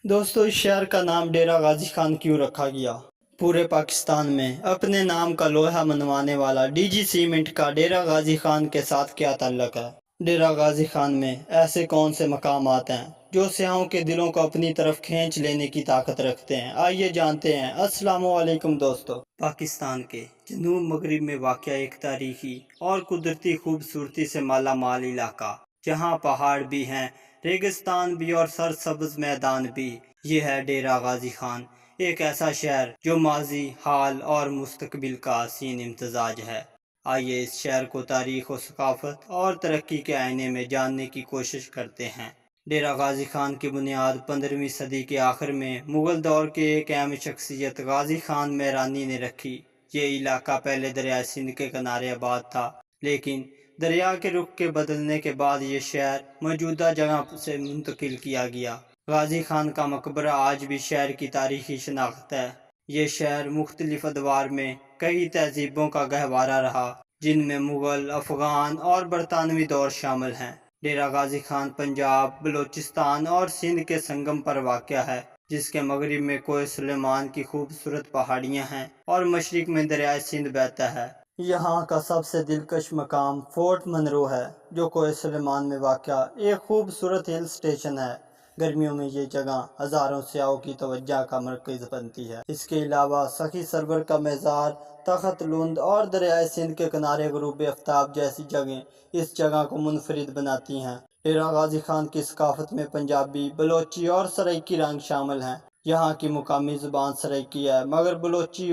دوستو، اس شہر کا نام ڈیرہ غازی خان کیوں رکھا گیا؟ پورے پاکستان میں اپنے نام کا لوہا منوانے والا ڈی جی سیمنٹ کا ڈیرہ غازی خان کے ساتھ کیا تعلق ہے؟ ڈیرہ غازی خان میں ایسے کون سے مقامات ہیں جو سیاحوں کے دلوں کو اپنی طرف کھینچ لینے کی طاقت رکھتے ہیں؟ آئیے جانتے ہیں۔ السلام علیکم دوستو۔ پاکستان کے جنوب مغرب میں واقع ایک تاریخی اور قدرتی خوبصورتی سے مالا مال علاقہ، جہاں پہاڑ بھی ہیں، ریگستان بھی اور سرسبز میدان بھی، یہ ہے ڈیرہ غازی خان، ایک ایسا شہر جو ماضی، حال اور مستقبل کا حسین امتزاج ہے۔ آئیے اس شہر کو تاریخ و ثقافت اور ترقی کے آئینے میں جاننے کی کوشش کرتے ہیں۔ ڈیرہ غازی خان کی بنیاد 15ویں صدی کے آخر میں مغل دور کے ایک اہم شخصیت غازی خان میرانی نے رکھی۔ یہ علاقہ پہلے دریائے سندھ کے کنارے آباد تھا، لیکن دریا کے رخ کے بدلنے کے بعد یہ شہر موجودہ جگہ سے منتقل کیا گیا۔ غازی خان کا مقبرہ آج بھی شہر کی تاریخی شناخت ہے۔ یہ شہر مختلف ادوار میں کئی تہذیبوں کا گہوارہ رہا، جن میں مغل، افغان اور برطانوی دور شامل ہیں۔ ڈیرہ غازی خان پنجاب، بلوچستان اور سندھ کے سنگم پر واقع ہے، جس کے مغرب میں کوہ سلیمان کی خوبصورت پہاڑیاں ہیں اور مشرق میں دریائے سندھ بہتا ہے۔ یہاں کا سب سے دلکش مقام فورٹ منرو ہے، جو کوہ سلیمان میں واقع ایک خوبصورت ہل اسٹیشن ہے۔ گرمیوں میں یہ جگہ ہزاروں سیاحوں کی توجہ کا مرکز بنتی ہے۔ اس کے علاوہ سخی سرور کا مزار، تخت لند اور دریائے سندھ کے کنارے غروب آفتاب جیسی جگہیں اس جگہ کو منفرد بناتی ہیں۔ ڈیرہ غازی خان کی ثقافت میں پنجابی، بلوچی اور سرائیکی رنگ شامل ہیں۔ یہاں کی مقامی زبان سرائیکی ہے، مگر بلوچی،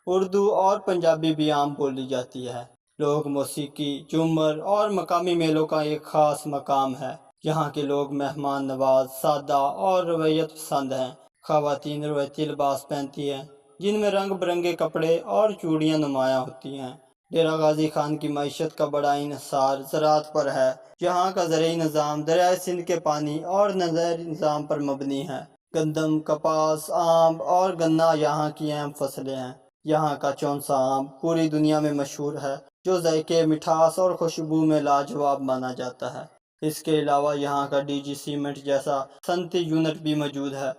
اردو اور پنجابی بھی عام بولی جاتی ہے۔ لوگ موسیقی، جھومر اور مقامی میلوں کا ایک خاص مقام ہے۔ یہاں کے لوگ مہمان نواز، سادہ اور رویت پسند ہیں۔ خواتین روایتی لباس پہنتی ہیں، جن میں رنگ برنگے کپڑے اور چوڑیاں نمایاں ہوتی ہیں۔ ڈیرہ غازی خان کی معیشت کا بڑا انحصار زراعت پر ہے۔ یہاں کا زرعی نظام دریائے سندھ کے پانی اور نہری نظام پر مبنی ہے۔ گندم، کپاس، آم اور گنا یہاں کی اہم فصلیں ہیں۔ یہاں کا چونسا آم پوری دنیا میں مشہور ہے، جو ذائقے، مٹھاس اور خوشبو میں لاجواب مانا جاتا ہے۔ اس کے علاوہ یہاں کا ڈی جی سیمنٹ جیسا صنعتی یونٹ بھی موجود ہے،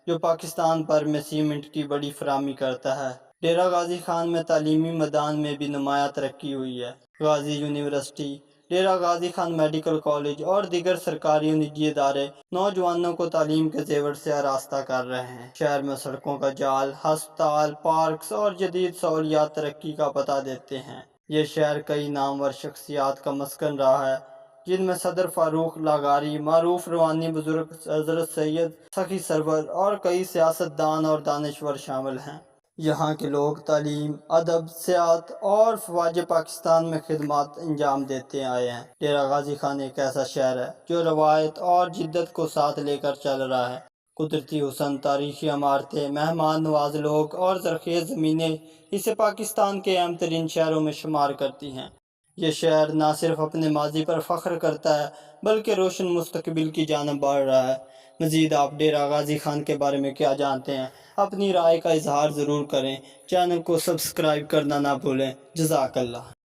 جو پاکستان بھر میں سیمنٹ کی بڑی فراہمی کرتا ہے۔ ڈیرہ غازی خان میں تعلیمی میدان میں بھی نمایاں ترقی ہوئی ہے۔ غازی university, Dera Ghazi Khan medical college اور دیگر سرکاری و نجی ادارے نوجوانوں کو تعلیم کے زیور سے آراستہ کر رہے ہیں۔ شہر میں سڑکوں کا جال، ہسپتال، پارکس اور جدید سہولیات ترقی کا پتہ دیتے ہیں۔ یہ شہر کئی نامور شخصیات کا مسکن رہا ہے، جن میں صدر فاروق لاغاری، معروف روحانی بزرگ حضرت سید سخی سرور اور کئی سیاست دان اور دانشور شامل ہیں۔ یہاں کے لوگ تعلیم، ادب، سیاحت اور فوج پاکستان میں خدمات انجام دیتے آئے ہیں۔ ڈیرہ غازی خان ایک ایسا شہر ہے جو روایت اور جدت کو ساتھ لے کر چل رہا ہے۔ قدرتی حسن، تاریخی عمارتیں، مہمان نواز لوگ اور زرخیز زمینیں اسے پاکستان کے اہم ترین شہروں میں شمار کرتی ہیں۔ یہ شہر نہ صرف اپنے ماضی پر فخر کرتا ہے، بلکہ روشن مستقبل کی جانب بڑھ رہا ہے۔ مزید آپ ڈیرہ غازی خان کے بارے میں کیا جانتے ہیں؟ اپنی رائے کا اظہار ضرور کریں۔ چینل کو سبسکرائب کرنا نہ بھولیں۔ جزاک اللہ۔